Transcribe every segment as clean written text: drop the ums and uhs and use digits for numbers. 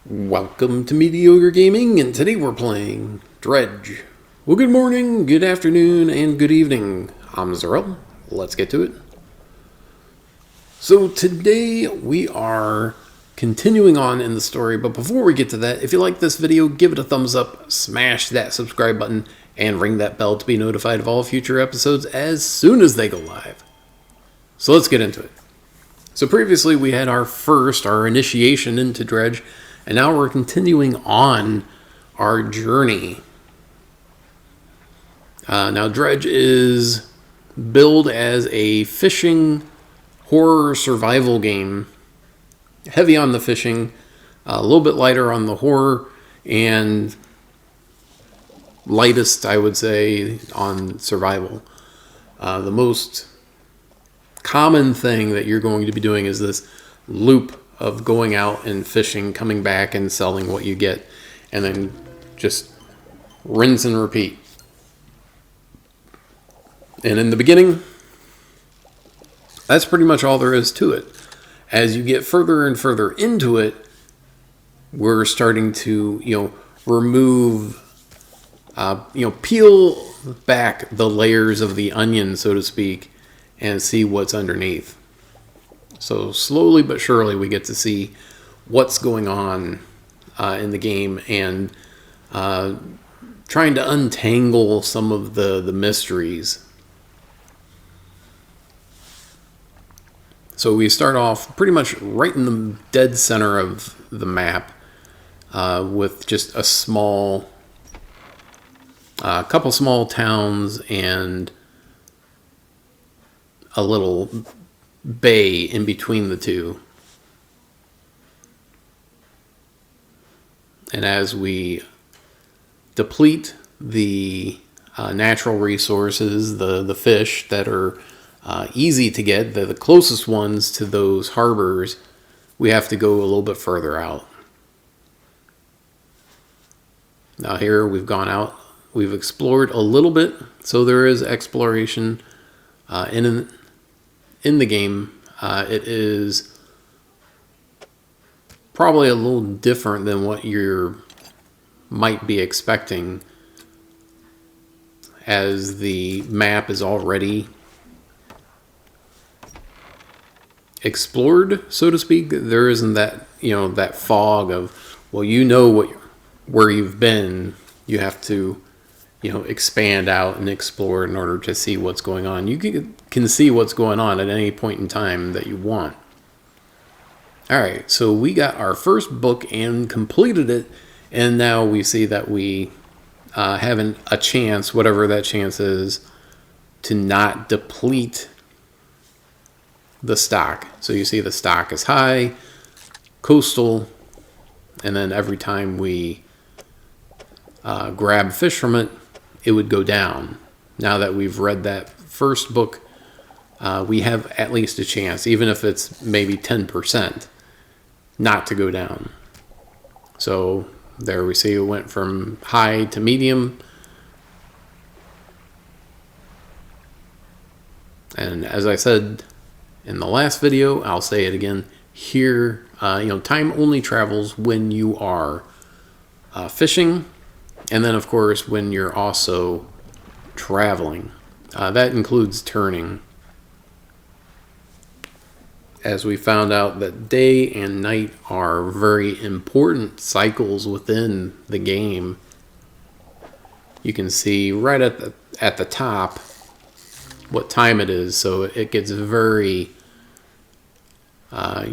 Welcome to Mediocre Gaming, and today we're playing Dredge. Well, good morning, good afternoon, and good evening. I'm Zarel. Let's get to it. So today we are continuing on in the story, but before we get to that, if you like this video, give it a thumbs up, smash that subscribe button, and ring that bell to be notified of all future episodes as soon as they go live. So let's get into it. So previously we had our initiation into Dredge, and now we're continuing on our journey. Now Dredge is billed as a fishing horror survival game. Heavy on the fishing, a little bit lighter on the horror, and lightest, I would say, on survival. The most common thing that you're going to be doing is this loop of going out and fishing, coming back and selling what you get, and then just rinse and repeat. And in the beginning, that's pretty much all there is to it. As you get further and further into it, we're starting to, remove, peel back the layers of the onion, so to speak, and see what's underneath. So slowly but surely we get to see what's going on in the game, and trying to untangle some of the mysteries. So we start off pretty much right in the dead center of the map with just a couple small towns and a little bay in between the two. And as we deplete the natural resources, the fish that are easy to get, the closest ones to those harbors, we have to go a little bit further out. Now here we've gone out, we've explored a little bit, so there is exploration in the game. It is probably a little different than what you might be expecting, as the map is already explored, so to speak. There isn't that that fog of, where you've been. You have to expand out and explore in order to see what's going on. You can see what's going on at any point in time that you want. Alright, so we got our first book and completed it, and now we see that we have a chance, whatever that chance is, to not deplete the stock. So you see the stock is high, coastal, and then every time we grab fish from it, it would go down. Now that we've read that first book, we have at least a chance, even if it's maybe 10%, not to go down. So there we see it went from high to medium. And as I said in the last video, I'll say it again here, time only travels when you are fishing, and then of course when you're also traveling. That includes turning, as we found out that day and night are very important cycles within the game. You can see right at the top what time it is, so it gets very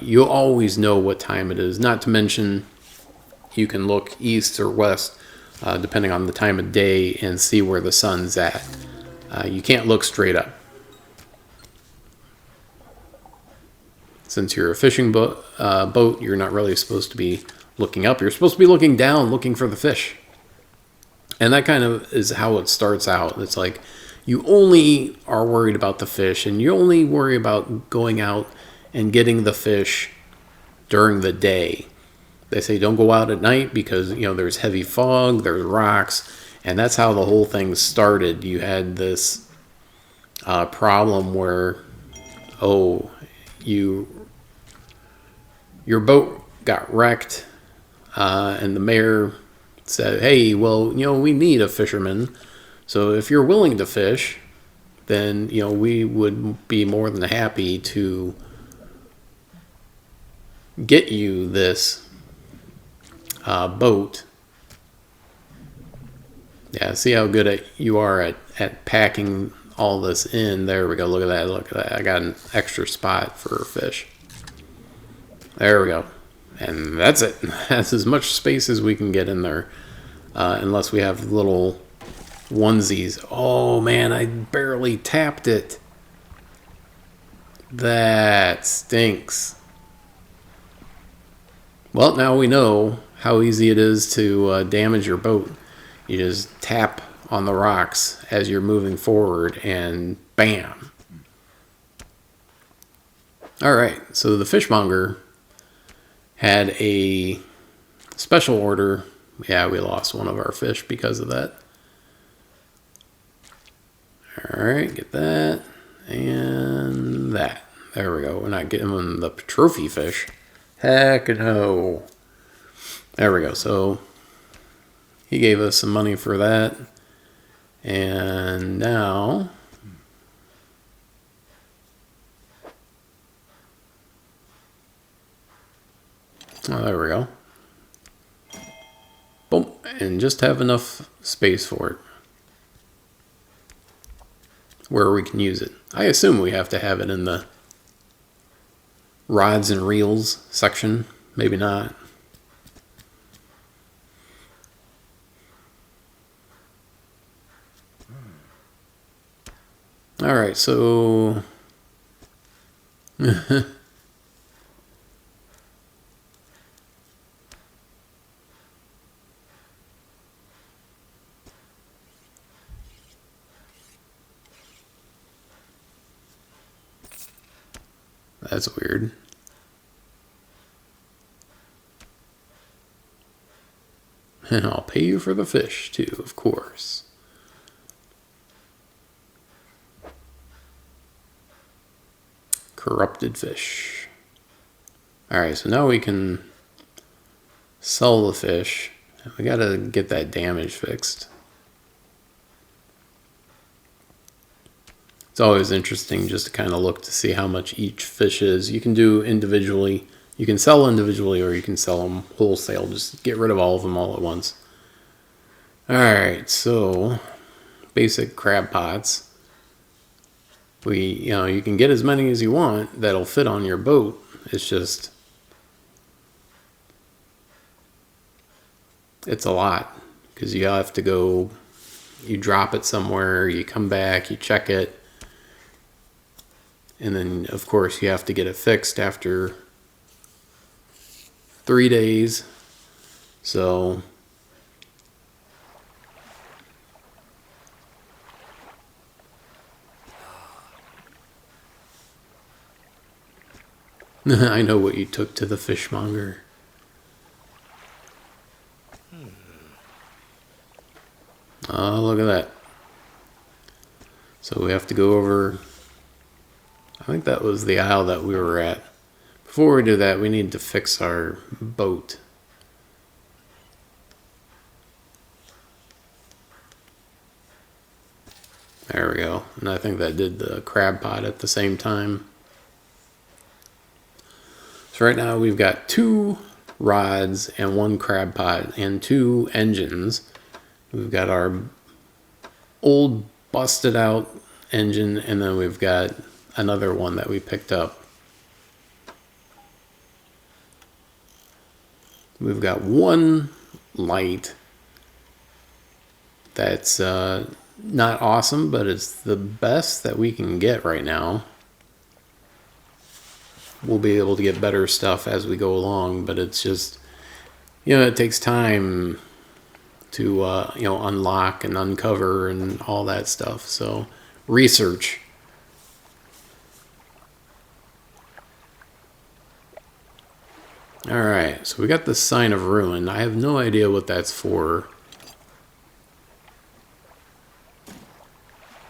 you'll always know what time it is. Not to mention, you can look east or west depending on the time of day and see where the sun's at. You can't look straight up. Since you're a fishing boat, you're not really supposed to be looking up. You're supposed to be looking down, looking for the fish. And that kind of is how it starts out. It's like you only are worried about the fish, and you only worry about going out and getting the fish during the day. They say don't go out at night because, there's heavy fog, there's rocks, and that's how the whole thing started. You had this problem where, your boat got wrecked, and the mayor said, "Hey, well, we need a fisherman. So if you're willing to fish, then we would be more than happy to get you this boat." Yeah, see how good you are at packing all this in. There we go. Look at that. Look at that. I got an extra spot for a fish. There we go. And that's it. That's as much space as we can get in there. Unless we have little onesies. Oh, man, I barely tapped it. That stinks. Well, now we know how easy it is to damage your boat. You just tap on the rocks as you're moving forward, and bam. All right, so the fishmonger had a special order. Yeah, we lost one of our fish because of that. All right, get that and that. There we go. We're not getting them the trophy fish. Heck no. There we go. So he gave us some money for that. And now there we go. Boom. And just have enough space for it where we can use it. I assume we have to have it in the rods and reels section. Maybe not. All right, so that's weird. And I'll pay you for the fish too, of course. Corrupted fish. Alright, so now we can sell the fish. We gotta get that damage fixed. It's always interesting just to kind of look to see how much each fish is. You can do individually. You can sell individually, or you can sell them wholesale. Just get rid of all of them all at once. Alright, so basic crab pots. You can get as many as you want that'll fit on your boat. It's just, it's a lot because you have to go, you drop it somewhere, you come back, you check it, and then of course you have to get it fixed after 3 days. So I know what you took to the fishmonger. Oh, look at that. So we have to go over, I think that was the aisle that we were at. Before we do that, we need to fix our boat. There we go. And I think that did the crab pot at the same time. So right now we've got 2 rods and 1 crab pot and 2 engines. We've got our old busted out engine, and then we've got another one that we picked up. We've got 1 light that's not awesome, but it's the best that we can get right now. We'll be able to get better stuff as we go along, but it's just, it takes time to, unlock and uncover and all that stuff. So, research. Alright, so we got the Sign of Ruin. I have no idea what that's for.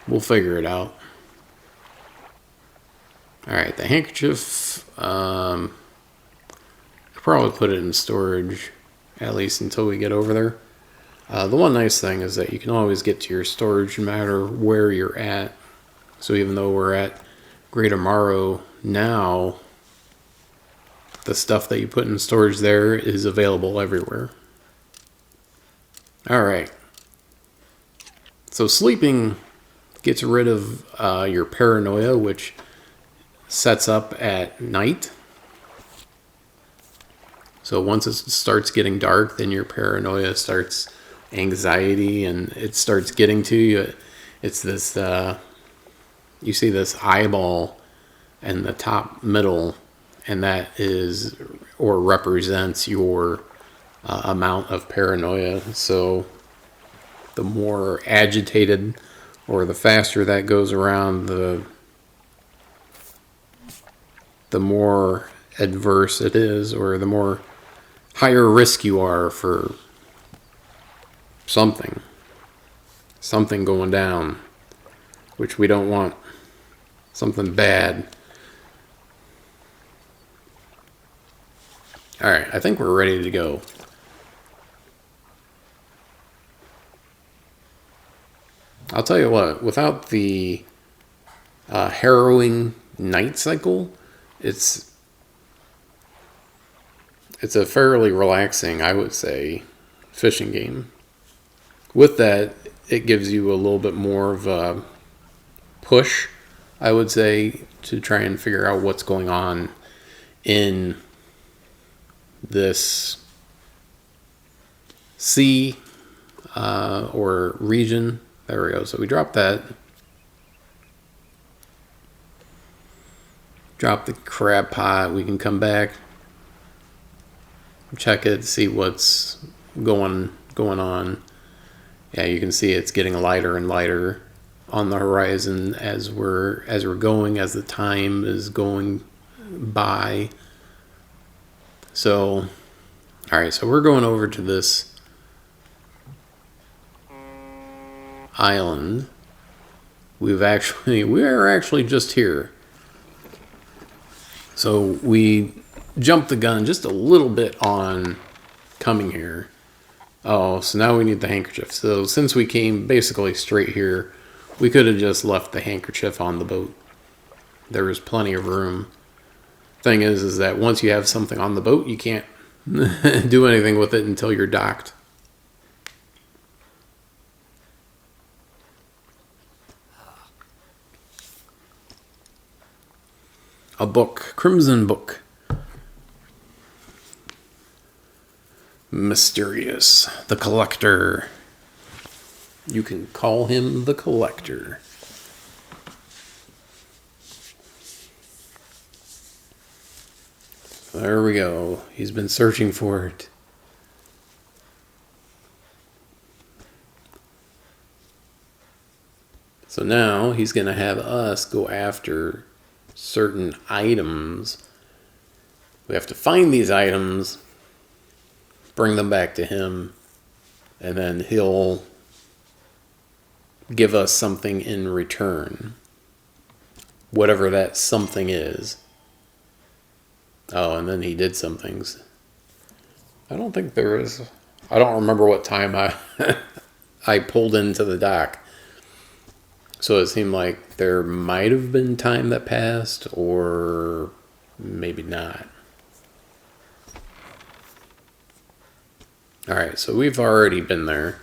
We'll figure it out. Alright, the handkerchief. probably put it in storage, at least until we get over there. The one nice thing is that you can always get to your storage no matter where you're at. So even though we're at Greater Morrow now, the stuff that you put in storage there is available everywhere. Alright. So sleeping gets rid of your paranoia, which sets up at night. So once it starts getting dark, then your paranoia starts, anxiety, and it starts getting to you. It's this, you see this eyeball in the top middle, and that is, or represents your amount of paranoia. So the more agitated or the faster that goes around, the more adverse it is, or the more higher risk you are for something going down, which we don't want. Something bad. Alright, I think we're ready to go. I'll tell you what, without the harrowing night cycle, it's a fairly relaxing, I would say, fishing game. With that, it gives you a little bit more of a push, I would say, to try and figure out what's going on in this sea or region. There we go. So we drop that. Drop the crab pot. We can come back, check it, see what's going on. Yeah, you can see it's getting lighter and lighter on the horizon as we're going, as the time is going by. So, all right, so we're going over to this island. We are actually just here. So we jumped the gun just a little bit on coming here. Oh, so now we need the handkerchief. So since we came basically straight here, we could have just left the handkerchief on the boat. There was plenty of room. Thing is that once you have something on the boat, you can't do anything with it until you're docked. A book. Crimson Book. Mysterious. The Collector. You can call him the Collector. There we go. He's been searching for it. So now he's going to have us go after certain items. We have to find these items, bring them back to him, and then he'll give us something in return. Whatever that something is. Oh, and then he did some things. I don't think there is. I don't remember what time I pulled into the dock. So it seemed like there might have been time that passed, or maybe not. Alright, so we've already been there.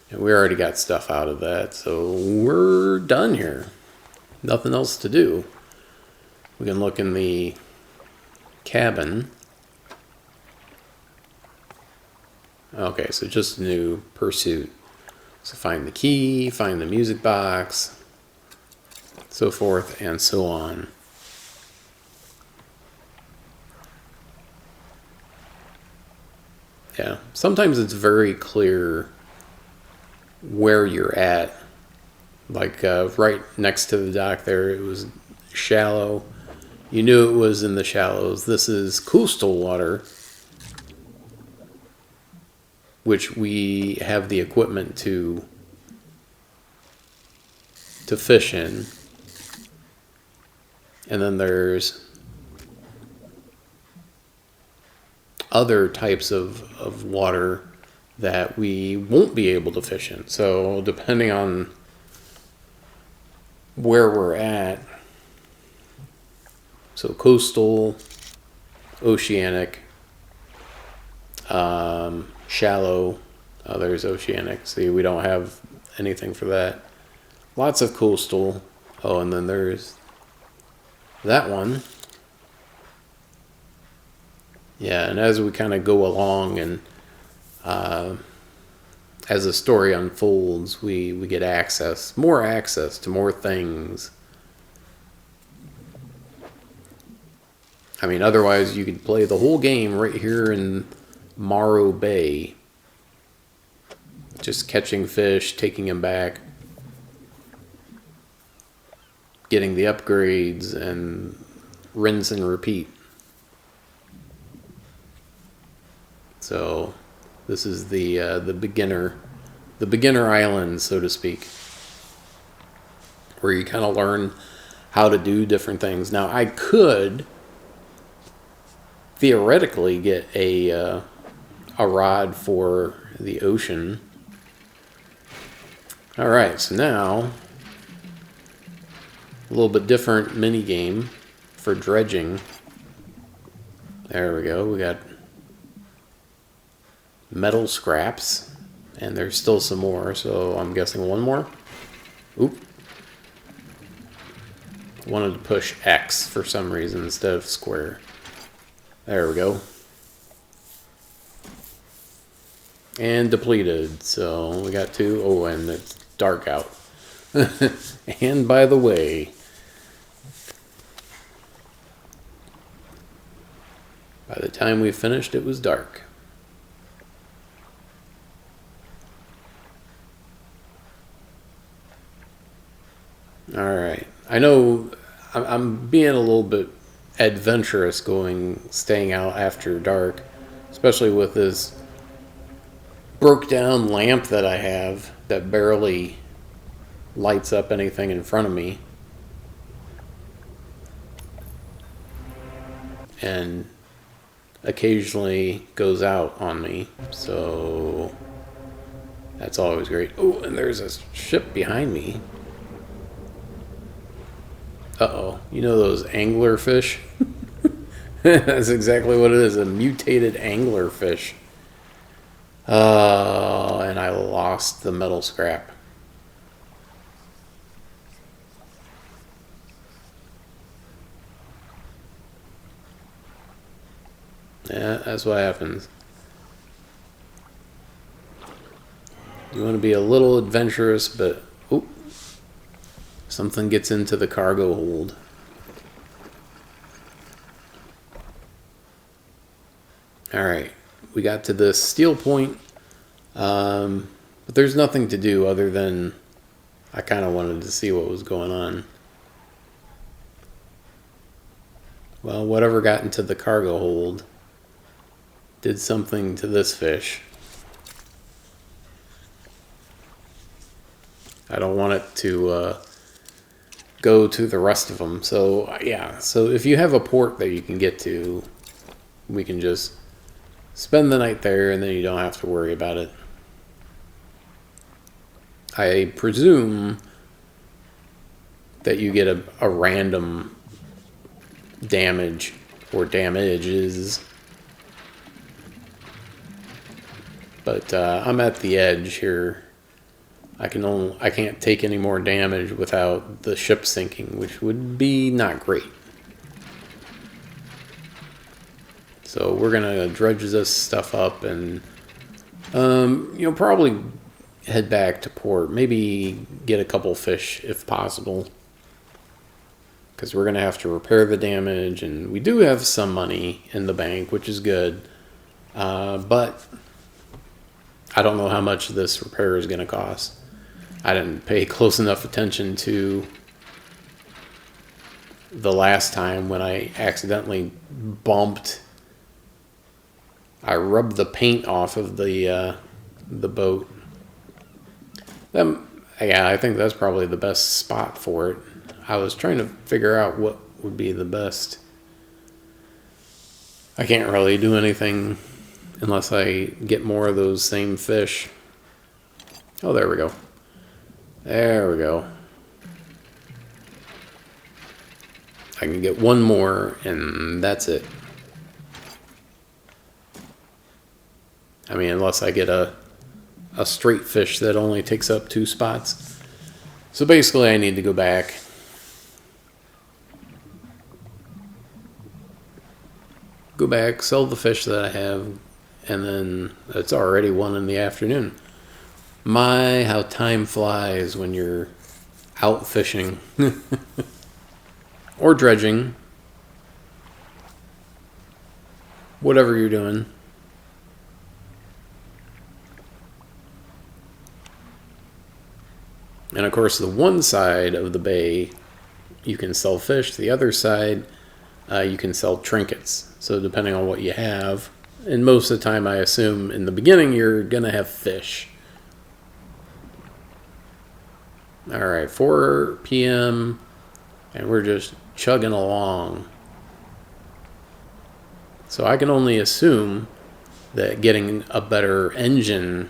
And we already got stuff out of that. So we're done here. Nothing else to do. We can look in the cabin. Okay, so just new pursuit. So find the key, find the music box, so forth and so on. Yeah, sometimes it's very clear where you're at. Like right next to the dock there, it was shallow. You knew it was in the shallows. This is coastal water, which we have the equipment to fish in. And then there's other types of water that we won't be able to fish in. So depending on where we're at, so coastal, oceanic, shallow, there's oceanic. See, we don't have anything for that. Lots of coastal. Oh, and then there's that one. Yeah, and as we kind of go along and as the story unfolds, we get more access to more things. I mean, otherwise you could play the whole game right here in Morro Bay. Just catching fish, taking them back, getting the upgrades, and rinse and repeat. So this is the beginner island, so to speak, where you kind of learn how to do different things. Now, I could theoretically get a rod for the ocean. All right, so now a little bit different mini game for dredging. There we go. We got metal scraps, and there's still some more, so I'm guessing one more. Oop. Wanted to push X for some reason instead of square. There we go. And depleted, so we got two. Oh, and it's dark out. And by the way, by the time we finished, it was dark. All right. I know I'm being a little bit adventurous staying out after dark, especially with this broke down lamp that I have that barely lights up anything in front of me. And occasionally goes out on me. So that's always great. Oh, and there's a ship behind me. Uh-oh. You know those anglerfish? That's exactly what it is, a mutated anglerfish. And I lost the metal scrap. Yeah, that's what happens. You want to be a little adventurous, but oop, something gets into the cargo hold. All right, we got to this steel point, but there's nothing to do other than I kind of wanted to see what was going on. Well, whatever got into the cargo hold did something to this fish. I don't want it to go to the rest of them. So yeah, so if you have a port that you can get to, we can just spend the night there and then you don't have to worry about it. I presume that you get a random damage or damages. But I'm at the edge here. I can't take any more damage without the ship sinking, which would be not great. So we're gonna dredge this stuff up and probably head back to port. Maybe get a couple fish if possible, because we're gonna have to repair the damage, and we do have some money in the bank, which is good. But I don't know how much this repair is gonna cost. I didn't pay close enough attention to the last time when I accidentally I rubbed the paint off of the boat. Yeah, I think that's probably the best spot for it. I was trying to figure out what would be the best. I can't really do anything unless I get more of those same fish. Oh, there we go. There we go. I can get one more, and that's it. I mean, unless I get a straight fish that only takes up 2 spots. So basically, I need to go back. Go back, sell the fish that I have, and then it's already 1 in the afternoon. My, how time flies when you're out fishing. Or dredging. Whatever you're doing. And of course, the one side of the bay, you can sell fish. The other side, you can sell trinkets. So depending on what you have, and most of the time I assume in the beginning you're going to have fish. Alright, 4 p.m. and we're just chugging along. So I can only assume that getting a better engine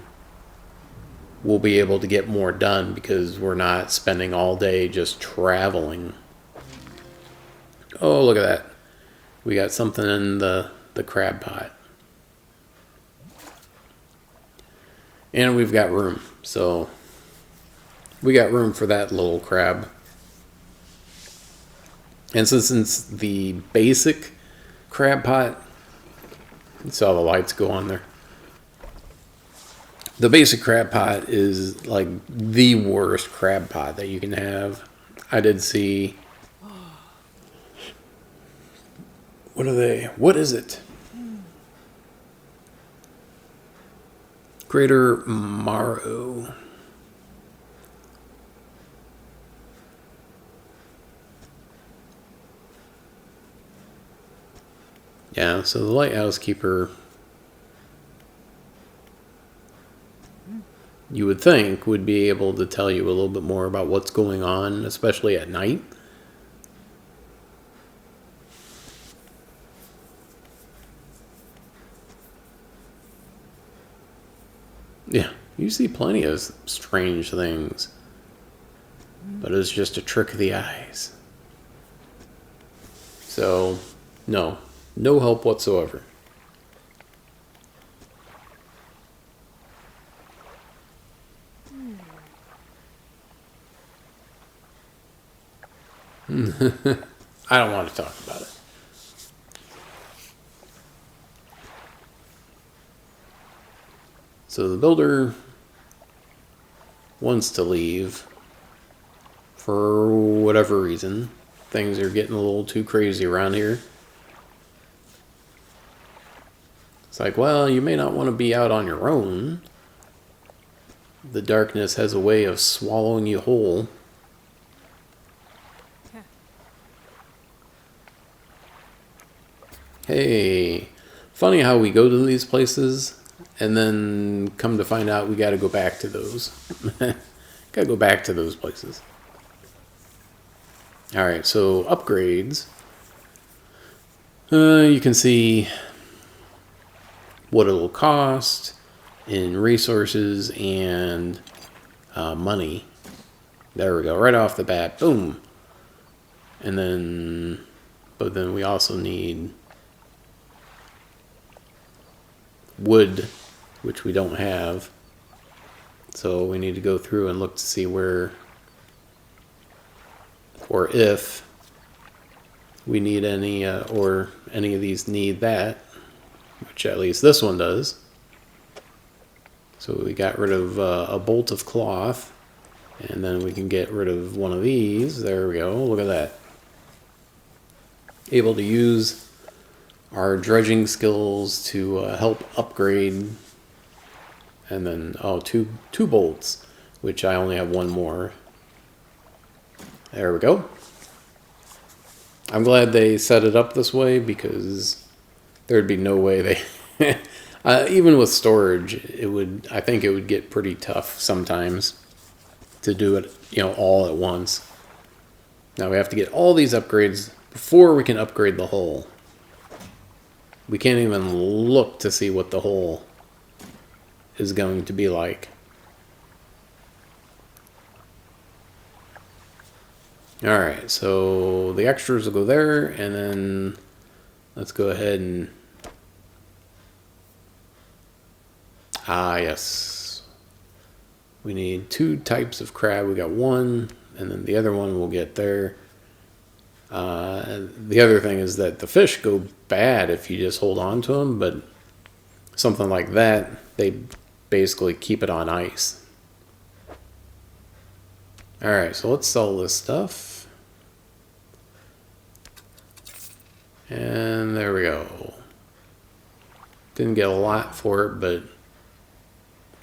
will be able to get more done because we're not spending all day just traveling. Oh, look at that. We got something in the crab pot. And we've got room. So we got room for that little crab. And since the basic crab pot, you saw the lights go on there. The basic crab pot is like the worst crab pot that you can have. I did see. What are they? What is it? Greater Marrow. Yeah, so the lighthouse keeper, you would think, would be able to tell you a little bit more about what's going on, especially at night. Yeah, you see plenty of strange things, but it's just a trick of the eyes. So, no help whatsoever. I don't want to talk about it. So the builder wants to leave for whatever reason. Things are getting a little too crazy around here. It's like, well, you may not want to be out on your own. The darkness has a way of swallowing you whole. Hey, funny how we go to these places and then come to find out we got to go back to those. Got to go back to those places. All right, so upgrades. You can see what it'll cost in resources and money. There we go, right off the bat, boom. And then, but then we also need wood, which we don't have. So we need to go through and look to see where, or if we need any, or any of these need that, which at least this one does. So we got rid of a bolt of cloth, and then we can get rid of one of these. There we go, look at that. Able to use our dredging skills to help upgrade. And then, oh, two bolts, which I only have one more. There we go. I'm glad they set it up this way because there'd be no way they... even with storage, I think it would get pretty tough sometimes to do it, all at once. Now we have to get all these upgrades before we can upgrade the hull. We can't even look to see what the hole is going to be like. Alright, so the extras will go there, and then let's go ahead and... yes. We need 2 types of crab. We got 1, and then the other one we'll get there. The other thing is that the fish go bad if you just hold on to them, but something like that, they basically keep it on ice. Alright, so let's sell this stuff. And there we go. Didn't get a lot for it, but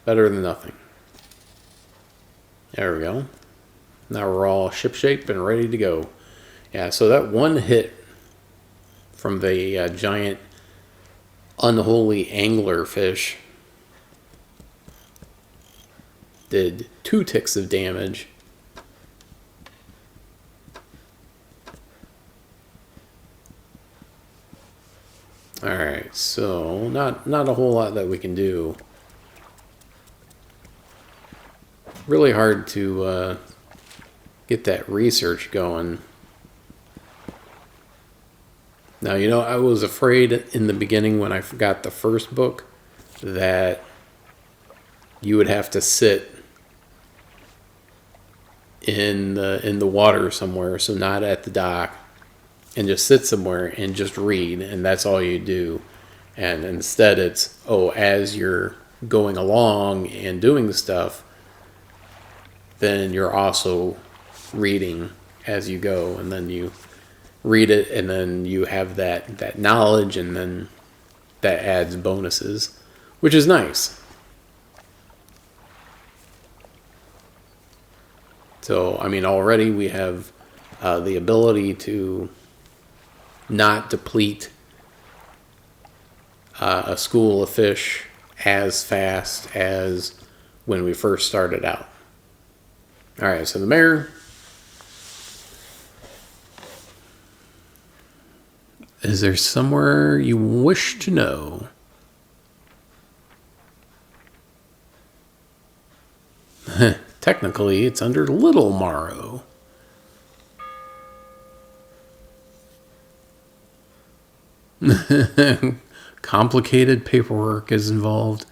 better than nothing. There we go. Now we're all shipshape and ready to go. Yeah, so that one hit from the giant unholy angler fish did 2 ticks of damage. Alright, so not a whole lot that we can do. Really hard to get that research going. Now, you know, I was afraid in the beginning when I got the first book that you would have to sit in the water somewhere, so not at the dock, and just sit somewhere and just read, and that's all you do. And instead it's, oh, as you're going along and doing stuff, then you're also reading as you go, and then you read it, and then you have that knowledge, and then that adds bonuses, which is nice. So, I mean, already we have the ability to not deplete a school of fish as fast as when we first started out. Alright, so the mayor is there somewhere you wish to know? Technically, it's under Little Morrow. Complicated paperwork is involved.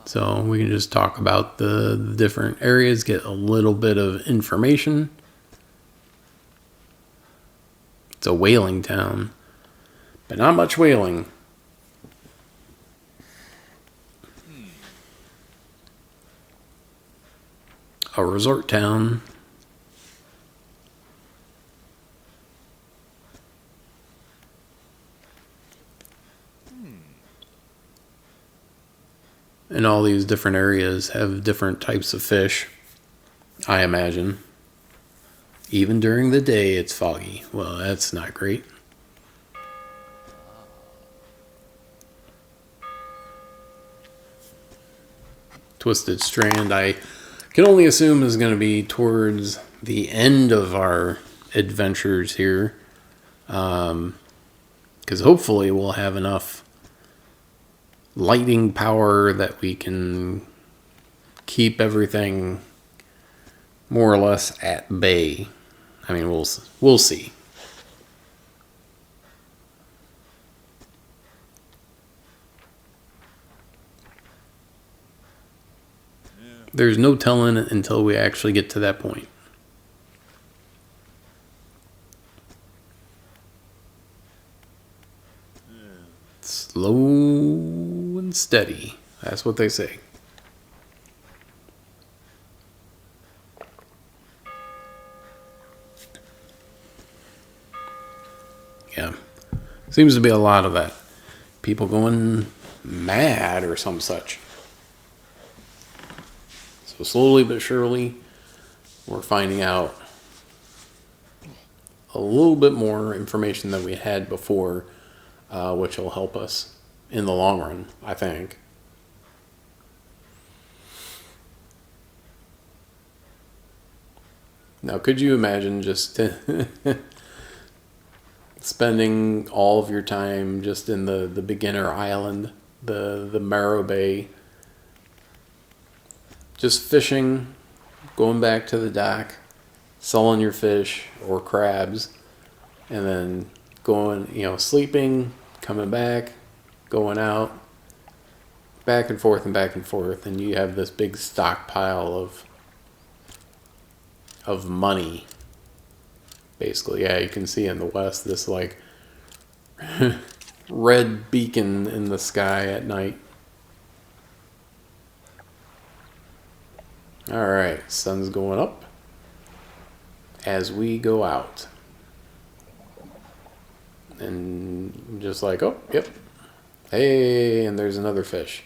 So we can just talk about the different areas, get a little bit of information. It's a whaling town, but not much whaling. A resort town. And all these different areas have different types of fish, I imagine. Even during the day, it's foggy. Well, that's not great. Twisted Strand, I can only assume is going to be towards the end of our adventures here. Because hopefully we'll have enough lighting power that we can keep everything more or less at bay. I mean, we'll see. There's no telling it until we actually get to that point. Slow and steady. That's what they say. Yeah. Seems to be a lot of that. People going mad or some such. So slowly but surely, we're finding out a little bit more information than we had before, which will help us in the long run, I think. Now, could you imagine just spending all of your time just in the beginner island, the Marrow Bay, just fishing, going back to the dock, selling your fish or crabs, and then going, sleeping, coming back, going out, back and forth and back and forth, and you have this big stockpile of money. Basically, yeah, you can see in the west this like red beacon in the sky at night. All right, sun's going up as we go out. And just like, oh, yep. Hey, and there's another fish.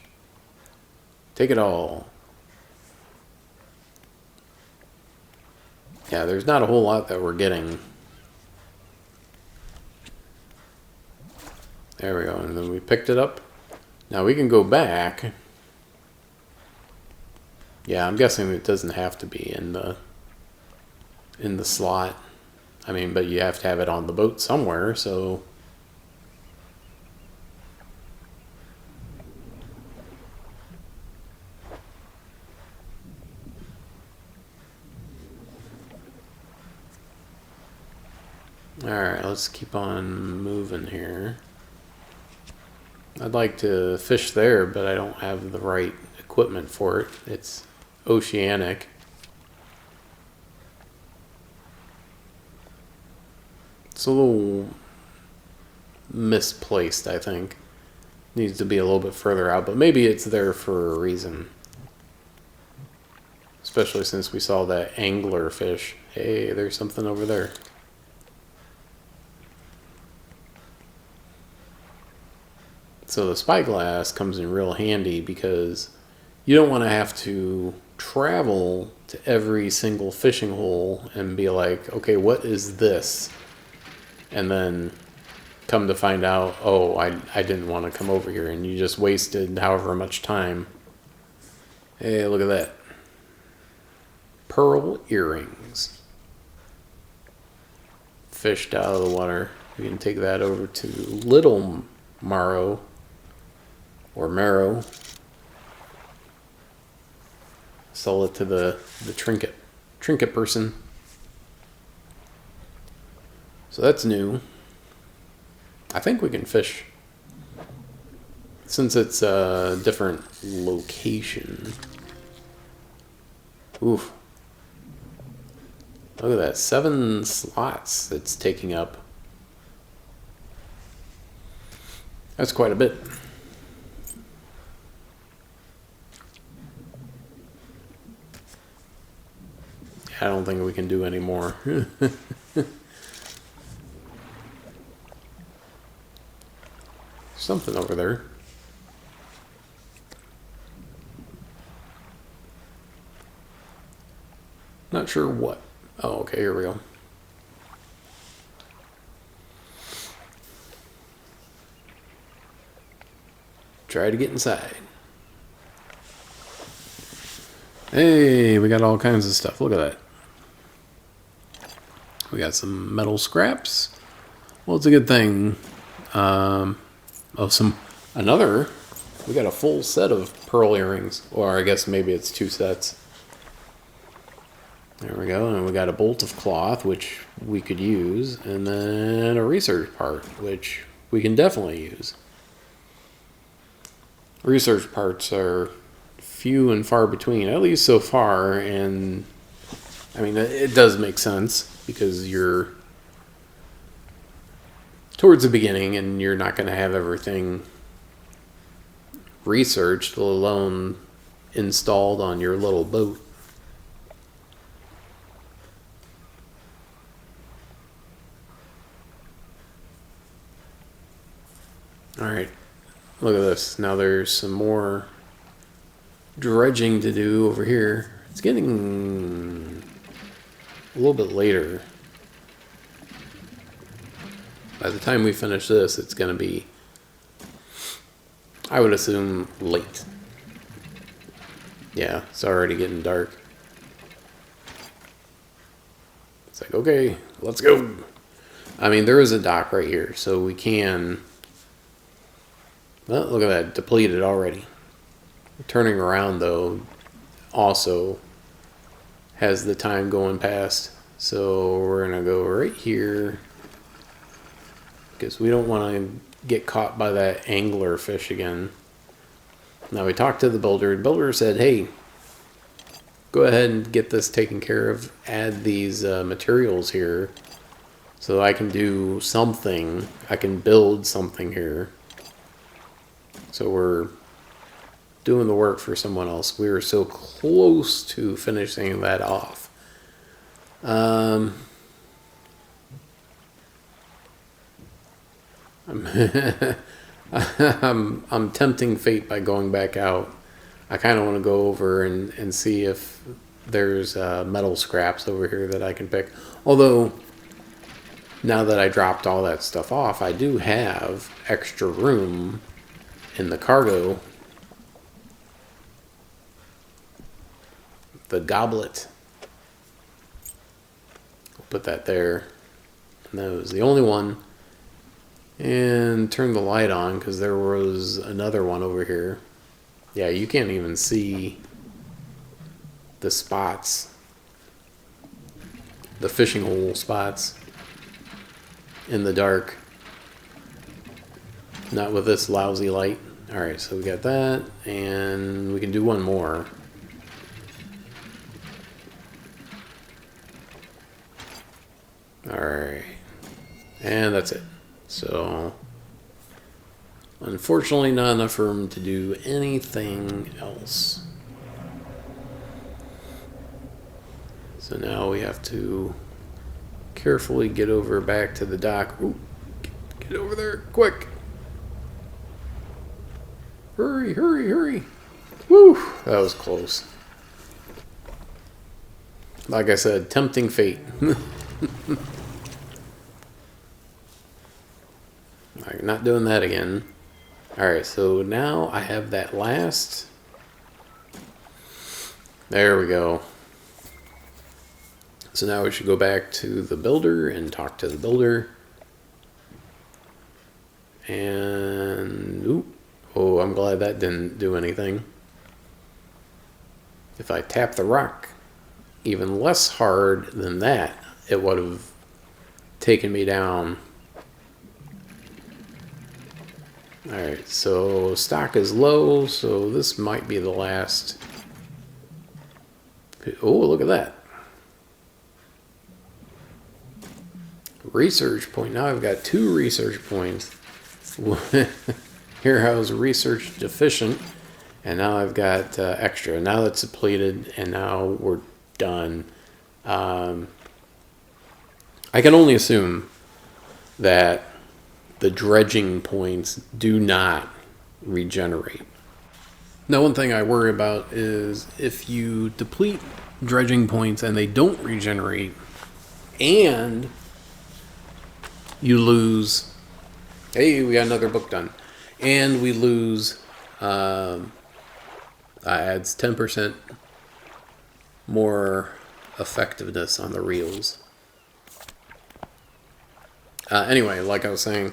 Take it all. Yeah, there's not a whole lot that we're getting. There we go, and then we picked it up. Now we can go back. Yeah, I'm guessing it doesn't have to be in the slot. I mean, but you have to have it on the boat somewhere, so... Alright, let's keep on moving here. I'd like to fish there, but I don't have the right equipment for it. It's oceanic. It's a little misplaced, I think. Needs to be a little bit further out, but maybe it's there for a reason. Especially since we saw that angler fish. Hey, there's something over there. So the spyglass comes in real handy because you don't want to have to travel to every single fishing hole and be like, okay, what is this? And then come to find out, oh, I didn't want to come over here, and you just wasted however much time. Hey, look at that. Pearl earrings. Fished out of the water. We can take that over to Little Marrow. Or Marrow. Sell it to the trinket person. So that's new. I think we can fish. Since it's a different location. Oof. Look at that. 7 slots it's taking up. That's quite a bit. I don't think we can do any more. Something over there. Not sure what. Oh, okay, here we go. Try to get inside. Hey, we got all kinds of stuff. Look at that. We got some metal scraps. Well, it's a good thing. We got a full set of pearl earrings. Or I guess maybe it's 2 sets. There we go. And we got a bolt of cloth, which we could use. And then a research part, which we can definitely use. Research parts are few and far between, at least so far. And I mean, it does make sense because you're towards the beginning and you're not going to have everything researched, let alone installed on your little boat. Alright, look at this. Now there's some more dredging to do over here. It's getting a little bit later. By the time we finish this, it's going to be, I would assume, late. Yeah, it's already getting dark. It's like, okay, let's go. I mean, there is a dock right here, so we can. Well, look at that, depleted already. Turning around though also has the time going past. So we're gonna go right here because we don't want to get caught by that angler fish again. Now we talked to the builder. The builder said, hey, go ahead and get this taken care of. Add these materials here so I can do something. I can build something here. So we're doing the work for someone else. We were so close to finishing that off. I'm tempting fate by going back out. I kind of want to go over and see if there's metal scraps over here that I can pick. Although, now that I dropped all that stuff off, I do have extra room in the cargo. The goblet. We'll put that there. And that was the only one. And turn the light on because there was another one over here. Yeah, you can't even see the spots, the fishing hole spots in the dark. Not with this lousy light. Alright, so we got that, and we can do one more. Alright, and that's it. So, unfortunately not enough room to do anything else. So now we have to carefully get over back to the dock. Ooh, get over there, quick. Hurry, hurry, hurry. Woo, that was close. Like I said, tempting fate. Alright, not doing that again. Alright, so now I have that last. There we go. So now we should go back to the builder and talk to the builder. And, ooh, oh, I'm glad that didn't do anything. If I tap the rock even less hard than that, it would have taken me down. Alright, so stock is low, so this might be the last. Oh, look at that. Research point. Now I've got 2 research points. Here I was research deficient, and now I've got extra. Now that's depleted, and now we're done. I can only assume that the dredging points do not regenerate. Now, one thing I worry about is if you deplete dredging points and they don't regenerate, and you lose, hey, we got another book done, and we lose, adds 10% more effectiveness on the reels. Anyway, like I was saying,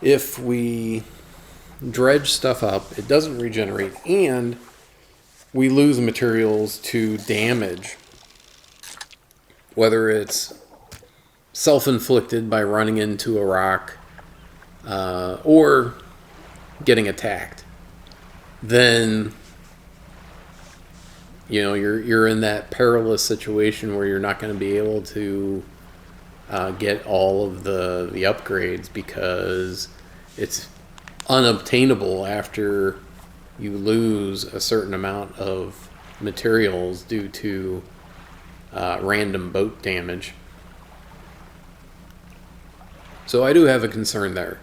if we dredge stuff up, it doesn't regenerate, and we lose materials to damage, whether it's self-inflicted by running into a rock or getting attacked, then you're in that perilous situation where you're not going to be able to get all of the upgrades because it's unobtainable after you lose a certain amount of materials due to random boat damage. So I do have a concern there.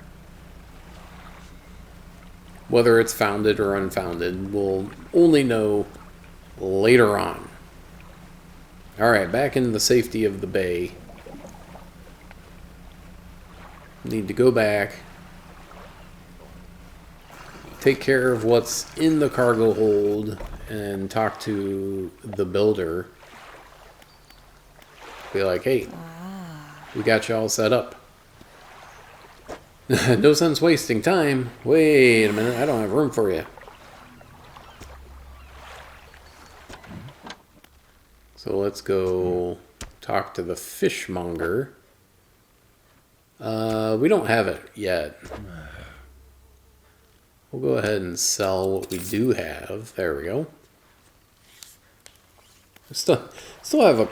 Whether it's founded or unfounded, we'll only know later on. Alright, back in the safety of the bay. Need to go back, take care of what's in the cargo hold, and talk to the builder. Be like, hey, we got you all set up. No sense wasting time. Wait a minute, I don't have room for you. So let's go talk to the fishmonger. We don't have it yet. We'll go ahead and sell what we do have. There we go. Still have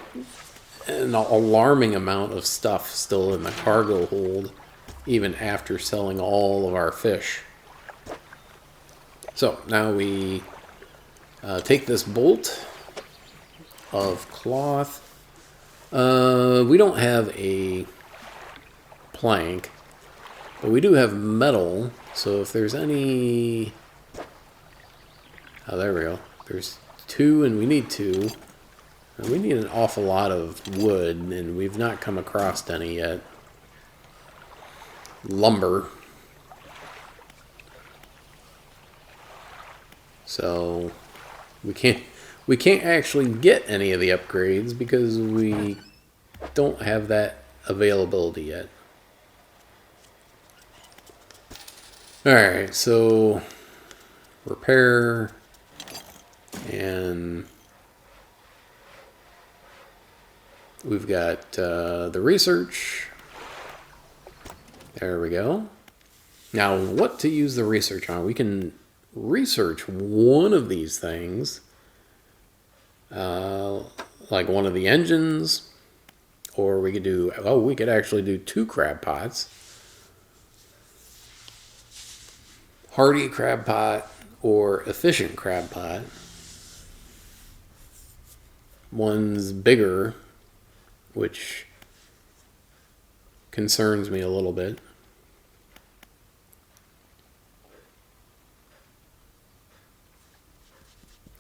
an alarming amount of stuff still in the cargo hold, even after selling all of our fish. So now we take this bolt of cloth. We don't have a plank, but we do have metal. So if there's any... Oh, there we go. There's 2 and we need 2. And we need an awful lot of wood, and we've not come across any yet. Lumber. So we can't actually get any of the upgrades because we don't have that availability yet. Alright, so repair and we've got the research. There we go. Now, what to use the research on? We can research one of these things, like one of the engines, or we could do, we could actually do 2 crab pots. Hardy crab pot or efficient crab pot. One's bigger, which concerns me a little bit.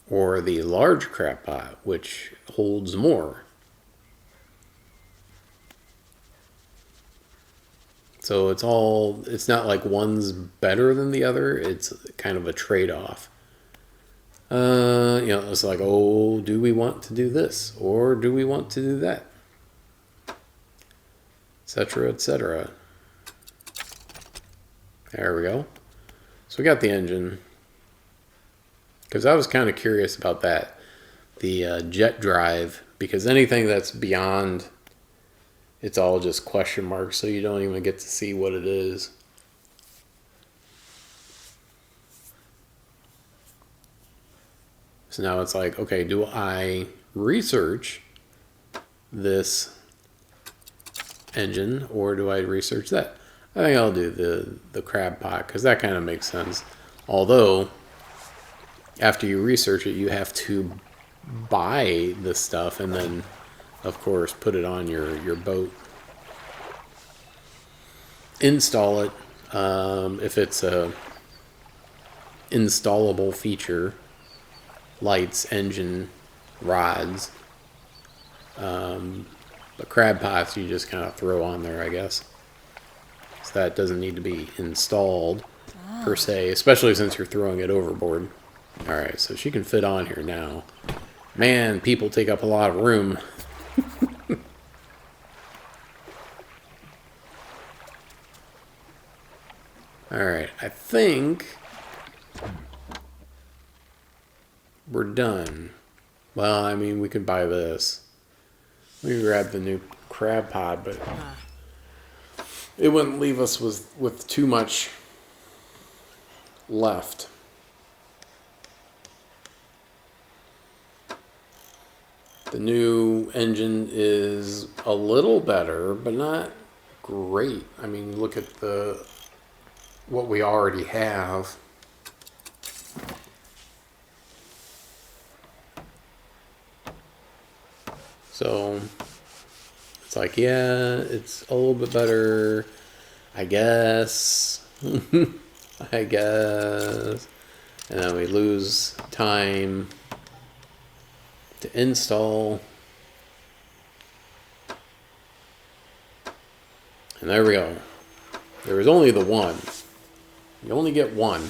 Or the large crab pot, which holds more. So it's not like one's better than the other, it's kind of a trade-off. It's like, do we want to do this? Or do we want to do that? Etc., etc. There we go. So we got the engine. Because I was kind of curious about that. The jet drive. Because anything that's beyond, it's all just question marks. So you don't even get to see what it is. So now it's like, okay, do I research this engine or do I research that? I think I'll do the crab pot because that kind of makes sense. Although, after you research it, you have to buy the stuff and then, of course, put it on your boat. Install it if it's a installable feature. Lights, engine, rods. The crab pots you just kind of throw on there, I guess. So that doesn't need to be installed per se, especially since you're throwing it overboard. Alright, so she can fit on here now. Man, people take up a lot of room. Alright, I think we're done. Well, I mean, we could buy this. We could grab the new crab pod, but it wouldn't leave us with too much left. The new engine is a little better, but not great. I mean, look at what we already have. So it's like, yeah, it's a little bit better, I guess. I guess. And then we lose time to install. And there we go. There was only the one. You only get one.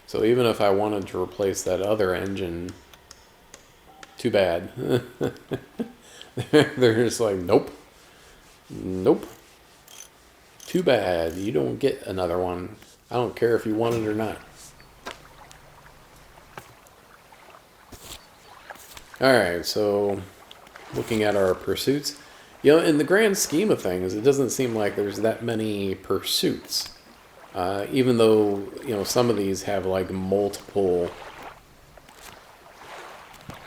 So even if I wanted to replace that other engine, too bad. They're just like, nope. Nope. Too bad. You don't get another one. I don't care if you want it or not. Alright, so looking at our pursuits. In the grand scheme of things, it doesn't seem like there's that many pursuits. Even though, some of these have like multiple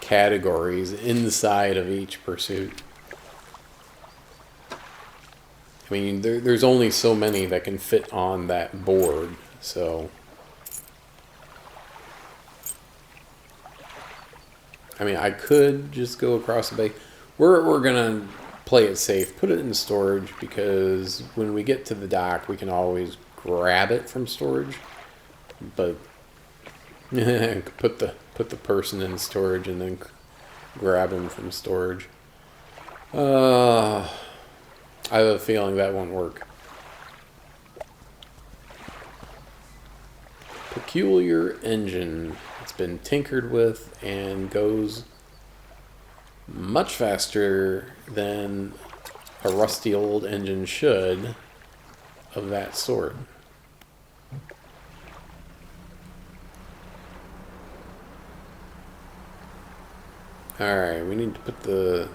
categories inside of each pursuit. I mean, there's only so many that can fit on that board, so... I mean, I could just go across the bay. We're gonna play it safe, put it in storage, because when we get to the dock, we can always grab it from storage. But put the person in storage and then grab him from storage. I have a feeling that won't work. Peculiar engine. It's been tinkered with and goes much faster than a rusty old engine should of that sort. Alright, we need to put the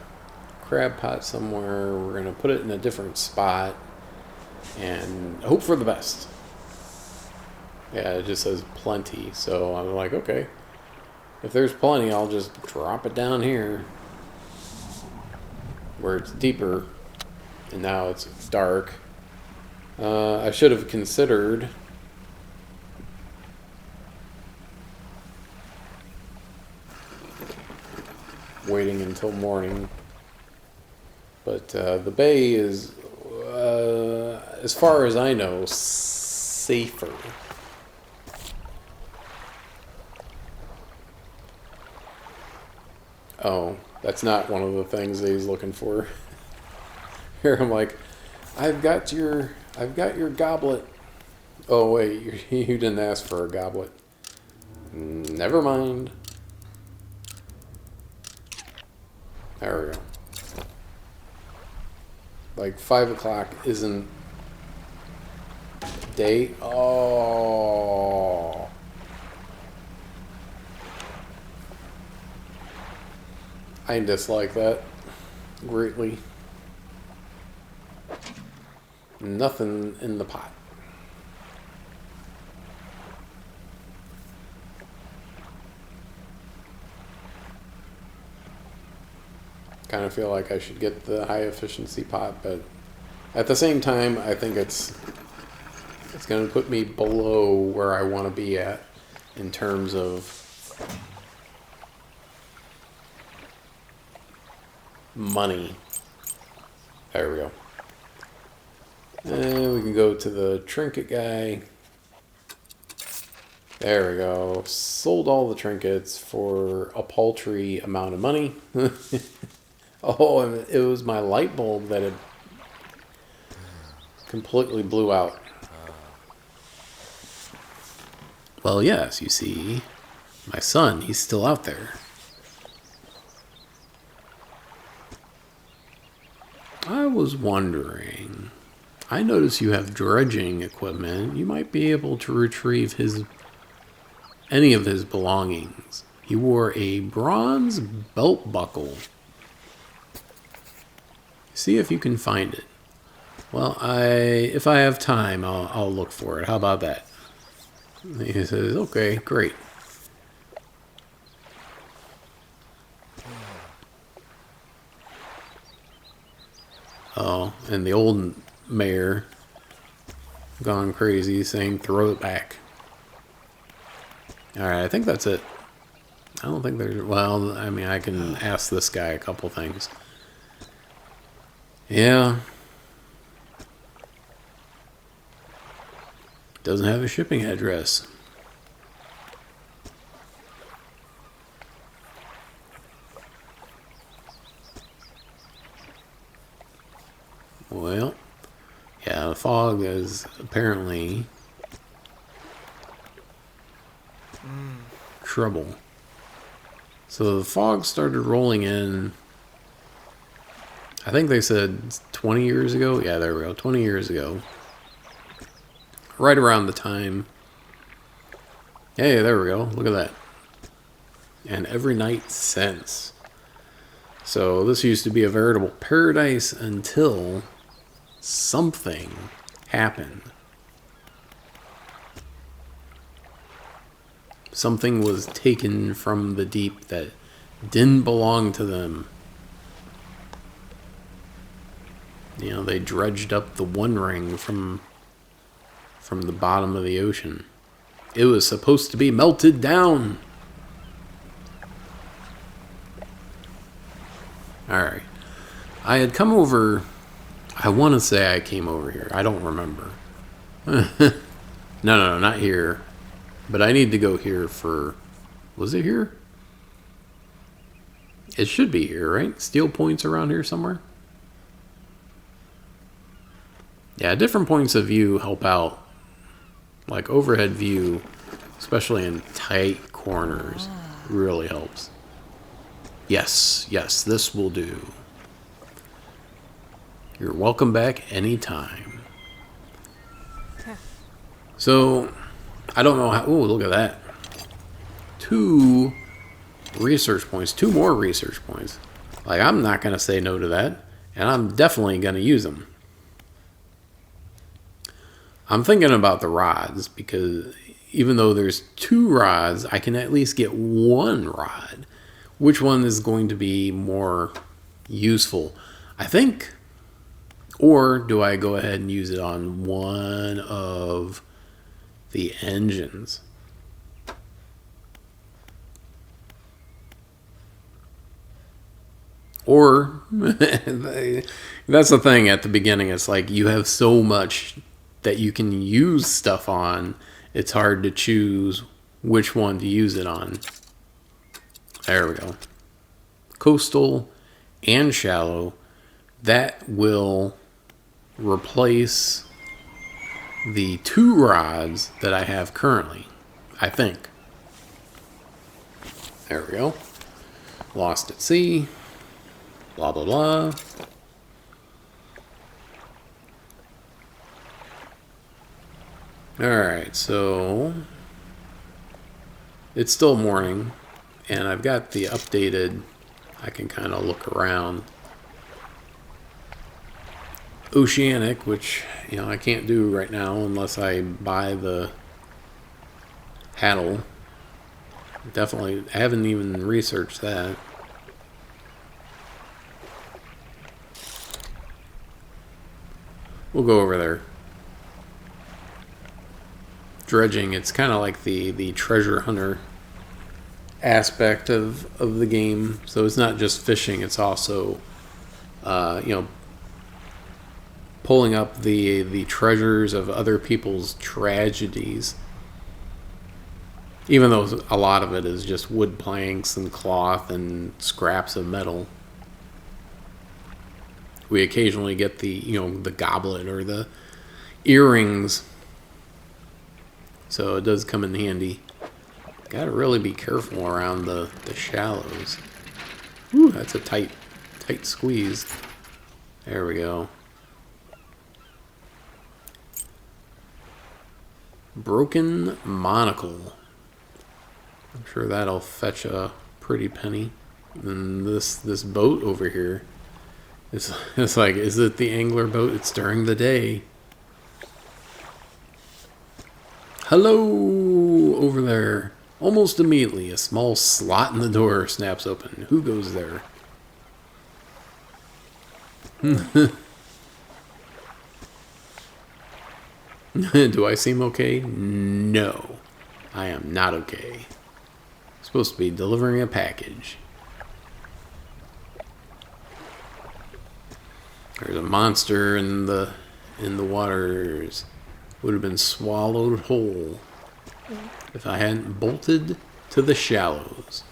crab pot somewhere. We're going to put it in a different spot and hope for the best. Yeah, it just says plenty, so I'm like, okay, if there's plenty, I'll just drop it down here where it's deeper, and now it's dark. I should have considered waiting until morning. But the bay is, as far as I know, safer. Oh, that's not one of the things that he's looking for. Here I'm like, I've got your goblet. Oh wait, you didn't ask for a goblet. Never mind. There we go. Like 5 o'clock isn't day. Oh. I dislike that greatly. Nothing in the pot. Kind of feel like I should get the high efficiency pot, but at the same time, I think it's going to put me below where I want to be at in terms of money. There we go. And we can go to the trinket guy. There we go. Sold all the trinkets for a paltry amount of money. Oh, and it was my light bulb that had completely blew out. Well, yes, you see, my son, he's still out there. I was wondering, I notice you have dredging equipment. You might be able to retrieve any of his belongings. He wore a bronze belt buckle. See if you can find it. Well, if I have time, I'll look for it. How about that? He says, okay, great. Oh, and the old mayor gone crazy saying throw it back. Alright, I think that's it. I don't think there's... Well, I mean, I can ask this guy a couple things. Yeah. Doesn't have a shipping address. Well, yeah, the fog is apparently trouble. So the fog started rolling in I think they said 20 years ago. Yeah, there we go. 20 years ago. Right around the time. Hey, there we go. Look at that. And every night since. So this used to be a veritable paradise until something happened. Something was taken from the deep that didn't belong to them. You know, they dredged up the One Ring from the bottom of the ocean. It was supposed to be melted down. Alright. I had come over... I want to say I came over here. I don't remember. No, not here. But I need to go here for... Was it here? It should be here, right? Steel points around here somewhere? Yeah, different points of view help out. Like overhead view, especially in tight corners, really helps. Yes, this will do. You're welcome back anytime. So, I don't know how... Oh, look at that. 2 research points. 2 more research points. Like, I'm not going to say no to that. And I'm definitely going to use them. I'm thinking about the rods, because even though there's 2 rods, I can at least get 1 rod. Which one is going to be more useful? I think... Or do I go ahead and use it on one of the engines? Or, that's the thing at the beginning, it's like you have so much that you can use stuff on, it's hard to choose which one to use it on. There we go. Coastal and shallow, that will replace the 2 rods that I have currently, I think. There we go. Lost at sea. Blah, blah, blah. Alright, so it's still morning, and I've got the updated, I can kind of look around. Oceanic, which, you know, I can't do right now unless I buy the Haddle. Definitely, I haven't even researched that. We'll go over there. Dredging, it's kind of like the treasure hunter aspect of the game. So it's not just fishing, it's also, you know, pulling up the treasures of other people's tragedies. Even though a lot of it is just wood planks and cloth and scraps of metal. We occasionally get the, you know, the goblet or the earrings. So it does come in handy. Gotta really be careful around the shallows. Whew, that's a tight squeeze. There we go. Broken monocle. I'm sure that'll fetch a pretty penny. And this boat over here, it's like, is it the angler boat? It's during the day. Hello over there. Almost immediately, a small slot in the door snaps open. Who goes there? Do I seem okay? No. I am not okay. I'm supposed to be delivering a package. There's a monster in the waters. Would have been swallowed whole if I hadn't bolted to the shallows.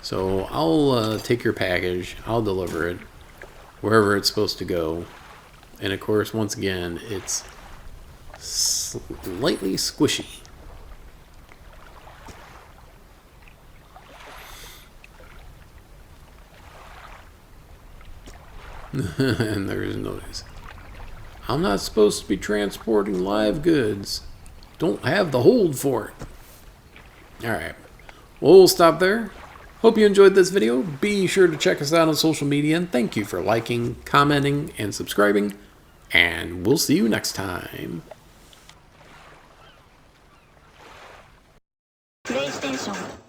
So I'll take your package. I'll deliver it wherever it's supposed to go. And of course, once again, it's slightly squishy. And there is noise. I'm not supposed to be transporting live goods. Don't have the hold for it. Alright. We'll stop there. Hope you enjoyed this video. Be sure to check us out on social media. And thank you for liking, commenting, and subscribing. And we'll see you next time. PlayStation